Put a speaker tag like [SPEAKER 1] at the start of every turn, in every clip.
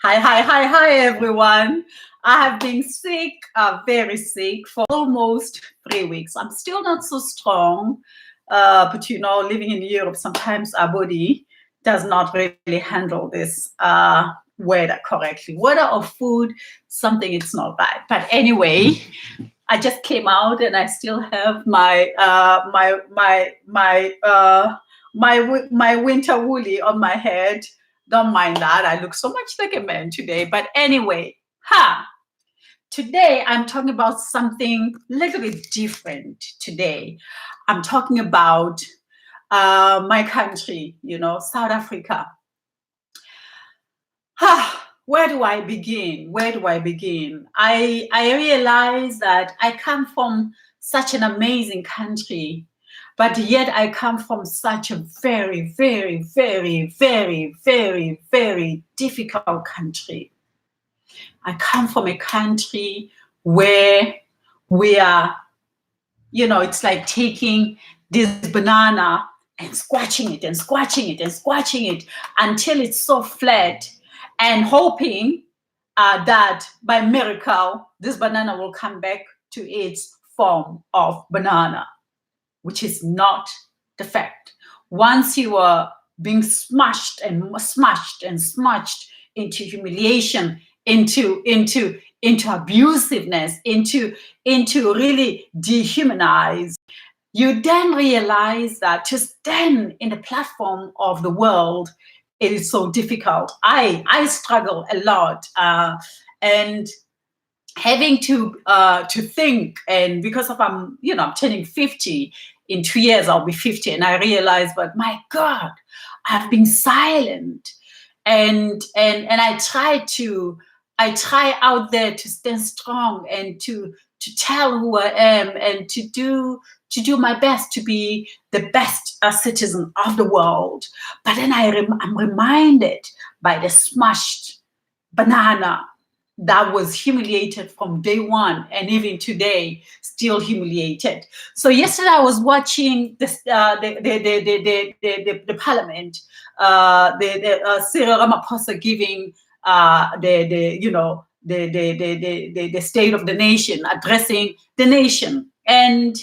[SPEAKER 1] Hi, everyone. I have been sick, very sick, for almost 3 weeks. I'm still not so strong, but living in Europe, sometimes our body does not really handle this weather correctly. Weather or food, something it's not right. But anyway, I just came out and I still have my winter woolly on my head. Don't mind that. I look so much like a man today. But anyway, today I'm talking about something a little bit different today. I'm talking about my country, South Africa. Where do I begin? Where do I begin? I realize that I come from such an amazing country, but yet I come from such a very, very, very, very, very, very difficult country. I come from a country where we are, it's like taking this banana and squashing it and squashing it and squashing it until it's so flat, and hoping that by miracle, this banana will come back to its form of banana, which is not the fact. Once you are being smashed and smashed and smashed into humiliation, into abusiveness, into really dehumanized, you then realize that to stand in the platform of the world, it is so difficult. I struggle a lot, and having to think, and because of I'm turning 50 in 2 years, I'll be 50, and I realize, but my God, I've been silent, and I try out there to stand strong and to tell who I am and to do my best to be the best citizen of the world. But then I'm reminded by the smashed banana that was humiliated from day one, and even today still humiliated. So yesterday I was watching this, the parliament, Cyril Ramaphosa giving the state of the nation, addressing the nation, and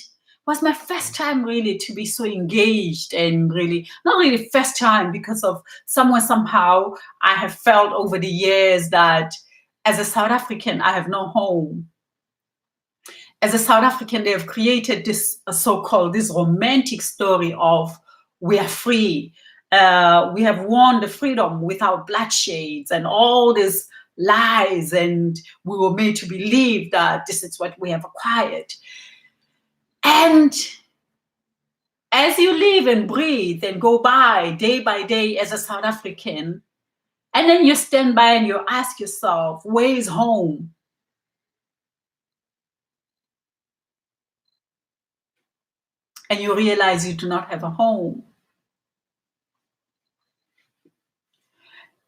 [SPEAKER 1] was my first time really to be so engaged, and really not really first time, because of somehow I have felt over the years that as a South African, I have no home. As a South African, they have created this so-called, this romantic story of we are free. We have won the freedom without bloodshades and all these lies, and we were made to believe that this is what we have acquired. And as you live and breathe and go by day as a South African, and then you stand by and you ask yourself, where is home? And you realize you do not have a home.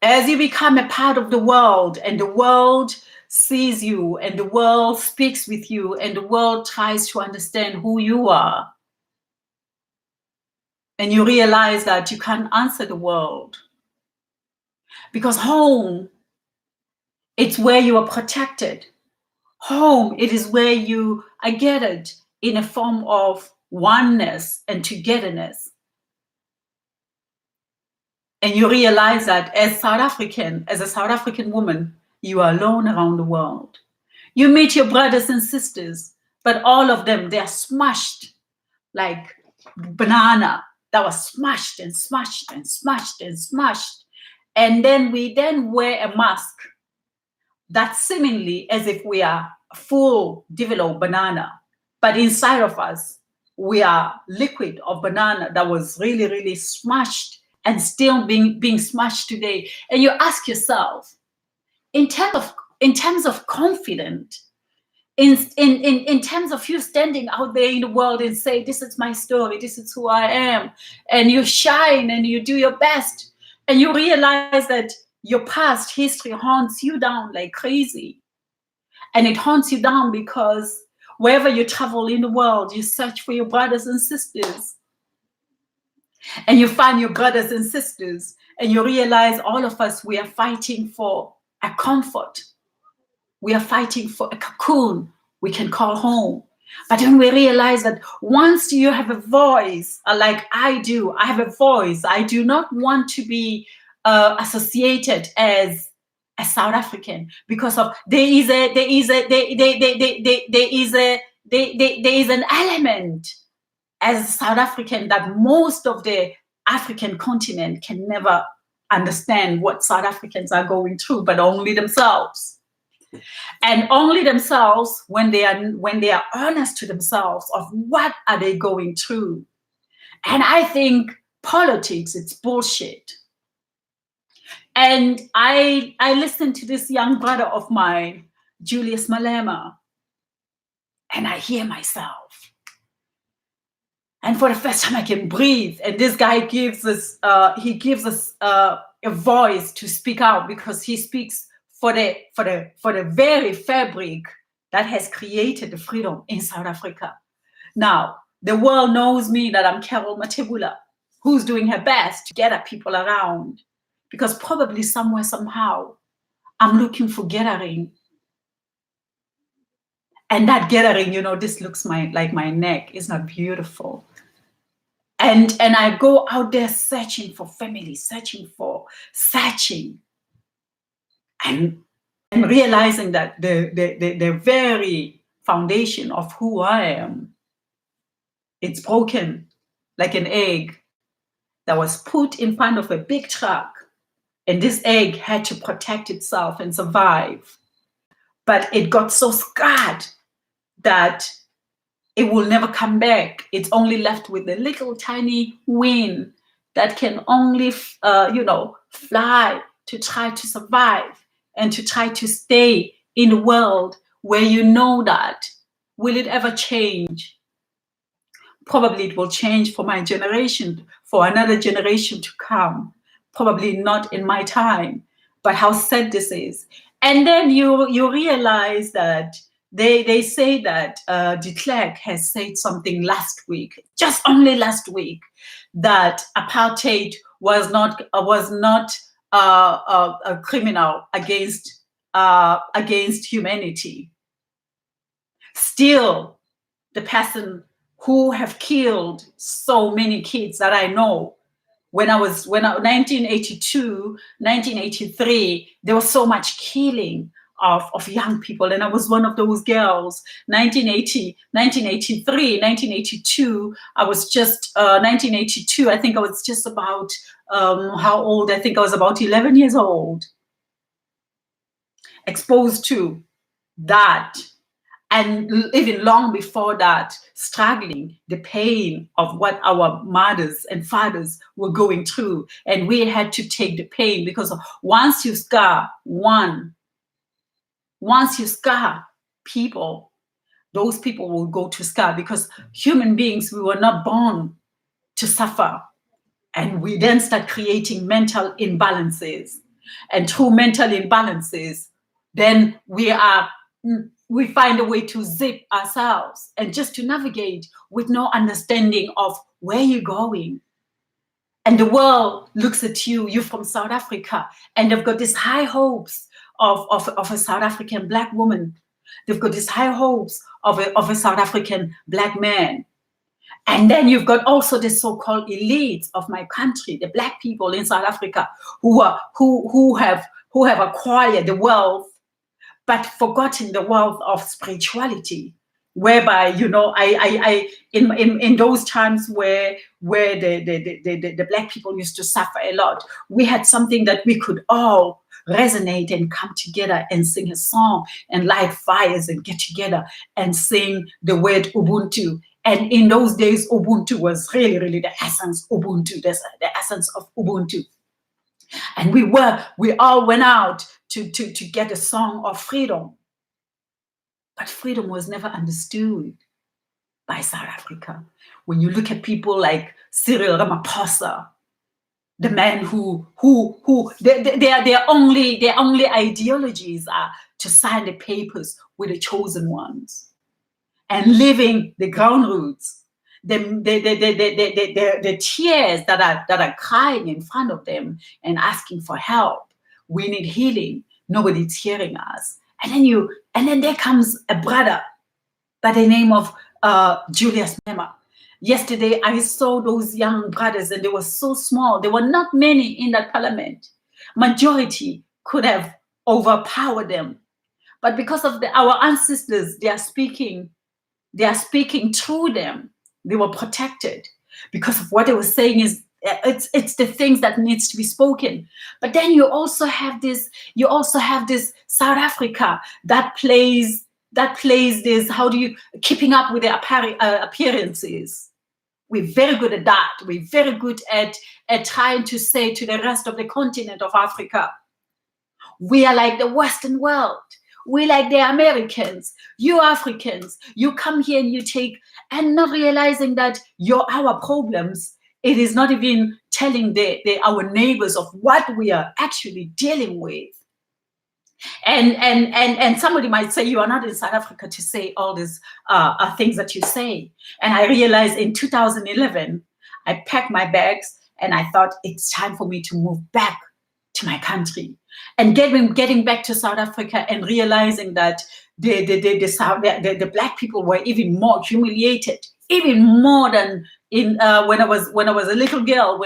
[SPEAKER 1] As you become a part of the world, and the world sees you, and the world speaks with you, and the world tries to understand who you are, and you realize that you can't answer the world. Because home, it's where you are protected. Home, it is where you are gathered in a form of oneness and togetherness. And you realize that as a South African woman, you are alone around the world. You meet your brothers and sisters, but all of them, they are smashed like banana that was smashed and smashed and smashed and smashed. And then we then wear a mask that's seemingly as if we are full developed banana, but inside of us, we are liquid of banana that was really, really smashed and still being smashed today. And you ask yourself, in terms of confidence, in terms of you standing out there in the world and say, this is my story, this is who I am, and you shine and you do your best, and you realize that your past history haunts you down like crazy. And it haunts you down because wherever you travel in the world, you search for your brothers and sisters. and you find your brothers and sisters, and you realize all of us, we are fighting for a comfort. We are fighting for a cocoon we can call home. But then we realize that once you have a voice, like I do, I have a voice. I do not want to be associated as a South African because of there is an element as a South African that most of the African continent can never understand what South Africans are going through, but only themselves. And only themselves, when they are honest to themselves of what are they going through. And I think politics, it's bullshit. And I listened to this young brother of mine, Julius Malema, and I hear myself. And for the first time I can breathe. And this guy gives us a voice to speak out, because he speaks for the very fabric that has created the freedom in South Africa. Now, the world knows me that I'm Carol Matebula, who's doing her best to gather people around, because probably somewhere, somehow, I'm looking for gathering. And that gathering, this looks like my neck. It's not beautiful. And I go out there searching for family, searching. And realizing that the very foundation of who I am, it's broken like an egg that was put in front of a big truck. And this egg had to protect itself and survive. But it got so scarred that it will never come back. It's only left with a little tiny wing that can only, fly to try to survive and to try to stay in a world where that will it ever change? Probably it will change for my generation, for another generation to come. Probably not in my time, but how sad this is. And then you realize that they say that de Klerk has said something last week, just only last week, that apartheid was not a criminal against humanity. Still, the person who have killed so many kids that I know, when 1982, 1983, there was so much killing of young people, and I was one of those girls. 1980, 1983, 1982, I was just 1982. I think I was just about how old? I think I was about 11 years old. Exposed to that, and even long before that, struggling the pain of what our mothers and fathers were going through, and we had to take the pain, because once you scar people, those people will go to scar, because human beings, we were not born to suffer. And we then start creating mental imbalances. And through mental imbalances, then we find a way to zip ourselves and just to navigate with no understanding of where you're going. And the world looks at you, you're from South Africa, and they've got these high hopes of a South African Black woman. They've got these high hopes of a South African Black man. And then you've got also the so-called elites of my country, the Black people in South Africa, who have acquired the wealth, but forgotten the wealth of spirituality, whereby, I in those times where the Black people used to suffer a lot, we had something that we could all resonate and come together and sing a song and light fires and get together and sing the word Ubuntu. And in those days, Ubuntu was really, really the essence of Ubuntu. That's the essence of Ubuntu. And we all went out to get a song of freedom. But freedom was never understood by South Africa. When you look at people like Cyril Ramaphosa, the man their only ideologies are to sign the papers with the chosen ones and leaving the ground roots. The tears that are crying in front of them and asking for help. We need healing. Nobody's hearing us. And then there comes a brother by the name of Julius Mema. Yesterday, I saw those young brothers, and they were so small. There were not many in that parliament. Majority could have overpowered them, but because of our ancestors, they are speaking through them. They were protected because of what they were saying. Is it's the things that needs to be spoken. But then you also have this South Africa that plays this, how do you, keeping up with their appearances. We're very good at that. We're very good at trying to say to the rest of the continent of Africa, we are like the Western world. We like the Americans. You Africans, you come here and you take, and not realizing that our problems, it is not even telling our neighbors of what we are actually dealing with. And somebody might say, you are not in South Africa to say all these things that you say. And I realized in 2011, I packed my bags and I thought it's time for me to move back to my country. And getting back to South Africa and realizing that the Black people were even more humiliated, even more than when I was a little girl.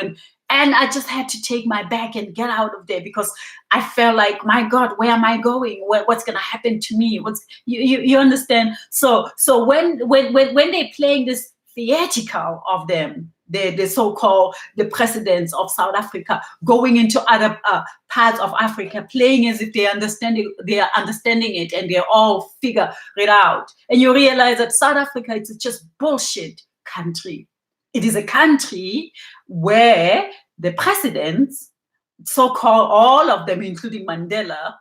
[SPEAKER 1] And I just had to take my bag and get out of there because I felt like, my God, where am I going? What's going to happen to me? You understand? So when they're playing this theatrical of them, the so-called the presidents of South Africa going into other parts of Africa, playing as if they are understanding it, and they all figure it out. And you realize that South Africa is just bullshit country. It is a country where the presidents, so-called all of them, including Mandela,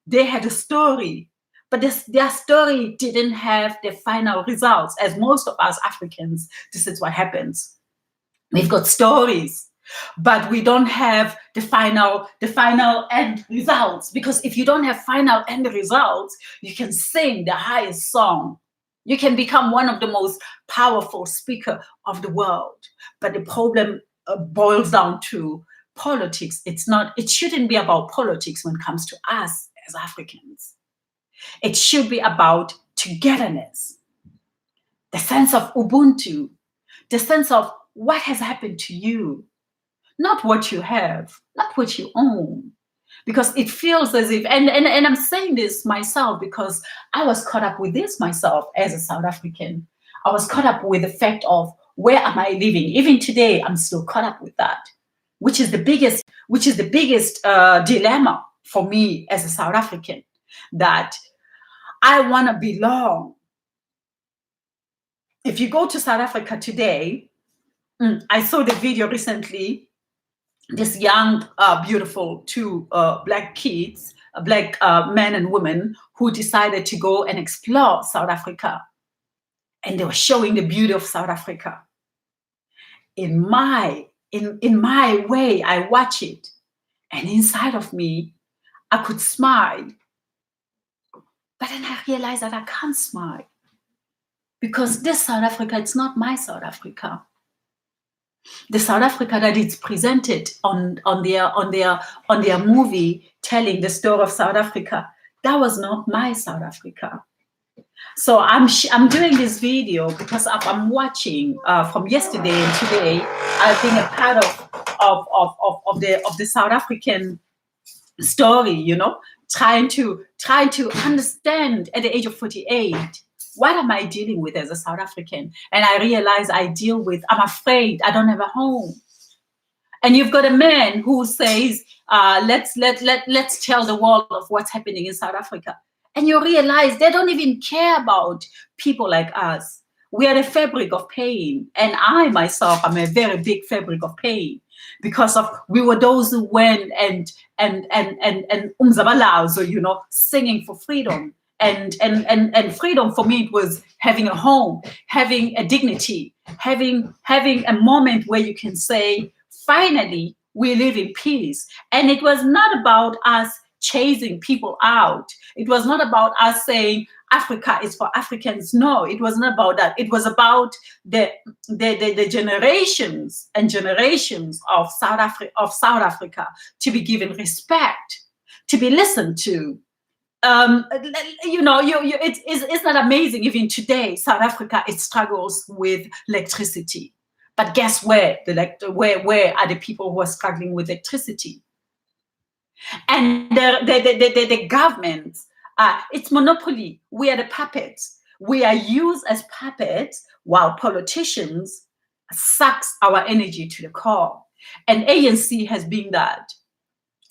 [SPEAKER 1] they had a story, but their story didn't have the final results. As most of us Africans, this is what happens. We've got stories, but we don't have the final end results. Because if you don't have final end results, you can sing the highest song. You can become one of the most powerful speakers of the world. But the problem boils down to politics. It shouldn't be about politics when it comes to us as Africans. It should be about togetherness, the sense of Ubuntu, the sense of what has happened to you, not what you have, not what you own. Because it feels as if, and I'm saying this myself because I was caught up with this myself as a South African. I was caught up with the fact of, where am I living? Even today, I'm still caught up with that, which is the biggest dilemma for me as a South African, that I want to belong. If you go to South Africa today, I saw the video recently, this young, beautiful two Black kids, Black men and women who decided to go and explore South Africa. And they were showing the beauty of South Africa. In my way, I watch it. And inside of me, I could smile. But then I realized that I can't smile. Because this South Africa, it's not my South Africa. The South Africa that is presented on their movie telling the story of South Africa, that was not my South Africa. So I'm doing this video because I'm watching from yesterday and today. I've been a part of the South African story, you know, trying to understand at the age of 48. What am I dealing with as a South African? And I realize I'm afraid I don't have a home. And you've got a man who says, let's tell the world of what's happening in South Africa. And you realize they don't even care about people like us. We are the fabric of pain. And I myself am a very big fabric of pain because of we were those who went and umzabalazo, you know, singing for freedom. And freedom for me, it was having a home, having a dignity, having a moment where you can say, finally, we live in peace. And it was not about us chasing people out. It was not about us saying, Africa is for Africans. No, it was not about that. It was about the generations and generations of South Africa to be given respect, to be listened to. It's not amazing. Even today, South Africa, it struggles with electricity. But guess where? Where are the people who are struggling with electricity? And the government, it's monopoly. We are the puppets. We are used as puppets while politicians sucks our energy to the core. And ANC has been that.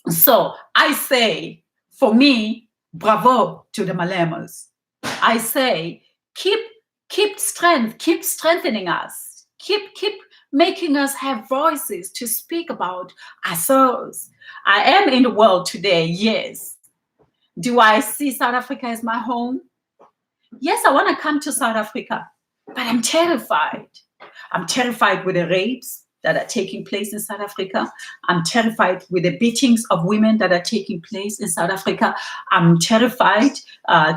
[SPEAKER 1] So I say, for me, bravo to the Malemas. I say, keep strength, keep strengthening us, keep making us have voices to speak about ourselves. I am in the world today, yes. Do I see South Africa as my home? Yes, I want to come to South Africa, but I'm terrified. I'm terrified with the rapes that are taking place in South Africa. I'm terrified with the beatings of women that are taking place in South Africa. I'm terrified.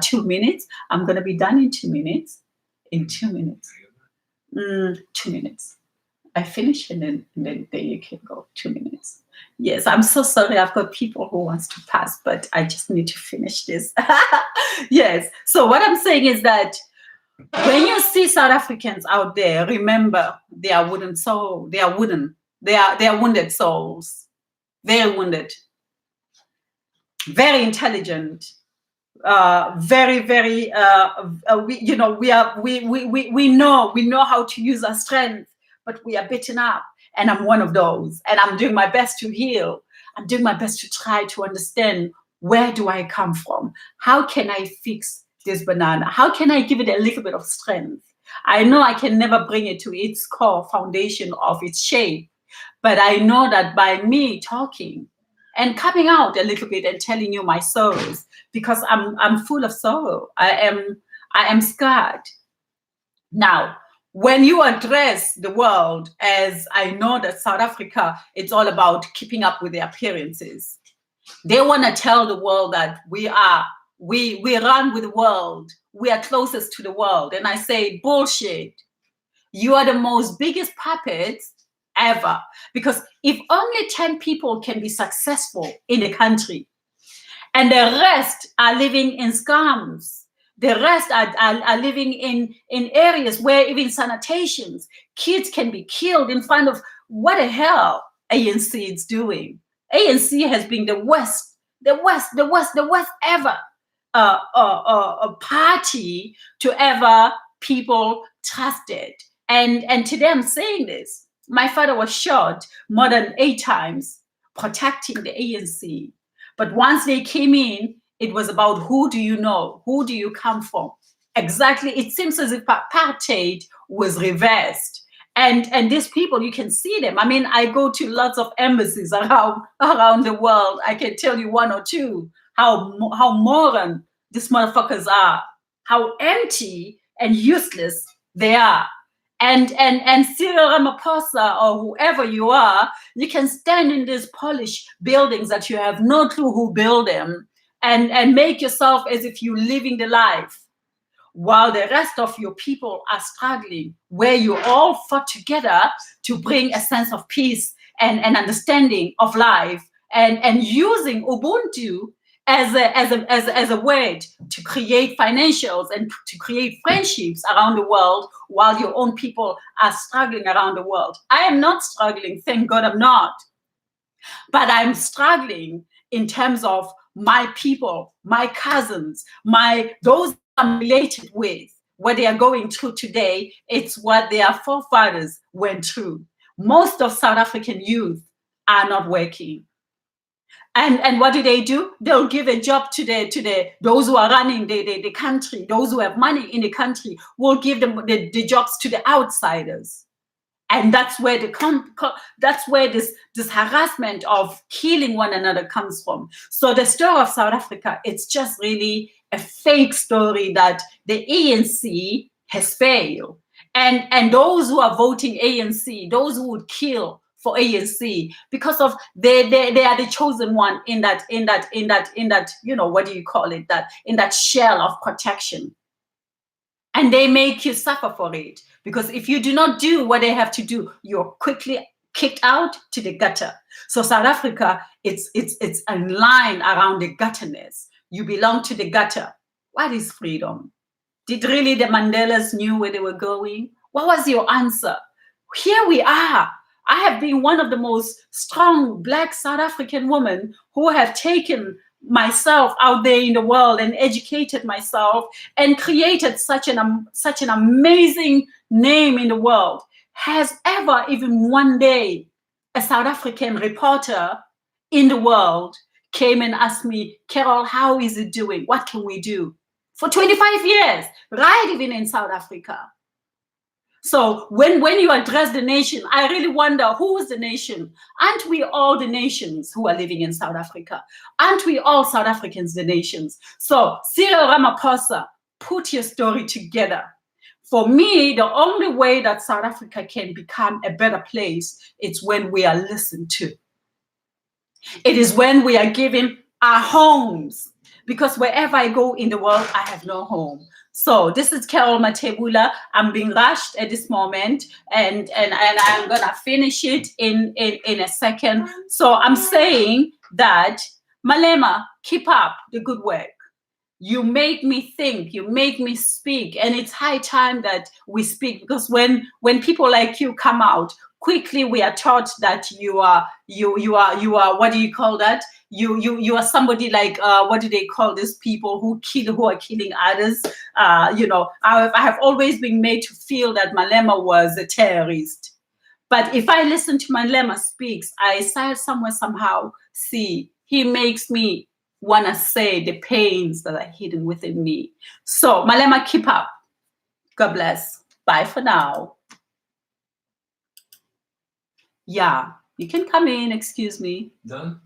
[SPEAKER 1] 2 minutes. I'm going to be done in 2 minutes. In 2 minutes. 2 minutes. I finish and then you can go. 2 minutes. Yes, I'm so sorry. I've got people who wants to pass, but I just need to finish this. Yes. So what I'm saying is that when you see South Africans out there, remember they are wooden souls. They are wooden. They are wounded souls. Very wounded. Very intelligent. Very. We know how to use our strength, but we are beaten up. And I'm one of those. And I'm doing my best to heal. I'm doing my best to try to understand, where do I come from? How can I fix this banana? How can I give it a little bit of strength? I know I can never bring it to its core foundation of its shape, but I know that by me talking and coming out a little bit and telling you my sorrows, because I'm full of sorrow. I am scarred. Now, when you address the world, as I know that South Africa, it's all about keeping up with the appearances. They want to tell the world that we run with the world. We are closest to the world. And I say, bullshit. You are the most biggest puppets ever. Because if only 10 people can be successful in the country, and the rest are living in slums, the rest are living in areas where even sanitations, kids can be killed in front of, what the hell ANC is doing. ANC has been the worst ever a party to ever people trusted. And today I'm saying this. My father was shot more than 8 times protecting the ANC. But once they came in, it was about, who do you know? Who do you come from? Exactly. It seems as if apartheid was reversed. And these people, you can see them. I mean, I go to lots of embassies around the world. I can tell you 1 or 2 how moron these motherfuckers are, how empty and useless they are. And Cyril Ramaphosa, or whoever you are, you can stand in these polished buildings that you have no clue who built them, and make yourself as if you're living the life, while the rest of your people are struggling, where you all fought together to bring a sense of peace and understanding of life, and using Ubuntu as a way to create financials and to create friendships around the world, while your own people are struggling around the world. I am not struggling, thank God I'm not. But I'm struggling in terms of my people, my cousins, those I'm related with. What they are going through today, it's what their forefathers went through. Most of South African youth are not working. And what do? They'll give a job to those who are running the country. Those who have money in the country will give them the jobs to the outsiders. And that's where this harassment of killing one another comes from. So the story of South Africa, it's just really a fake story that the ANC has failed. And those who are voting ANC, those who would kill for ANC because of they are the chosen one in that what do you call it, that in that shell of protection. And they make you suffer for it, because if you do not do what they have to do, you're quickly kicked out to the gutter. So South Africa, it's a line around the gutterness. You belong to the gutter. What is freedom? Did really the Mandelas knew where they were going? What was your answer? Here we are. I have been one of the most strong Black South African women who have taken myself out there in the world and educated myself and created such an amazing name in the world. Has ever, even one day, a South African reporter in the world came and asked me, Carol, how is it doing? What can we do? For 25 years, right, even in South Africa. So when you address the nation, I really wonder, who is the nation? Aren't we all the nations who are living in South Africa? Aren't we all South Africans the nations? So Cyril Ramaphosa, put your story together. For me, the only way that South Africa can become a better place is when we are listened to. It is when we are given our homes. Because wherever I go in the world, I have no home. So this is Carol Matebula. I'm being rushed at this moment, and I'm gonna finish it in a second. So I'm saying that, Malema, keep up the good work. You make me think, you make me speak, and it's high time that we speak, because when people like you come out, quickly we are taught that you are what do you call that? You are somebody like what do they call these people who are killing others? I have always been made to feel that Malema was a terrorist. But if I listen to Malema speaks, I somehow see he makes me want to say the pains that are hidden within me. So Malema, keep up. God bless. Bye for now. Yeah, you can come in. Excuse me.
[SPEAKER 2] Done.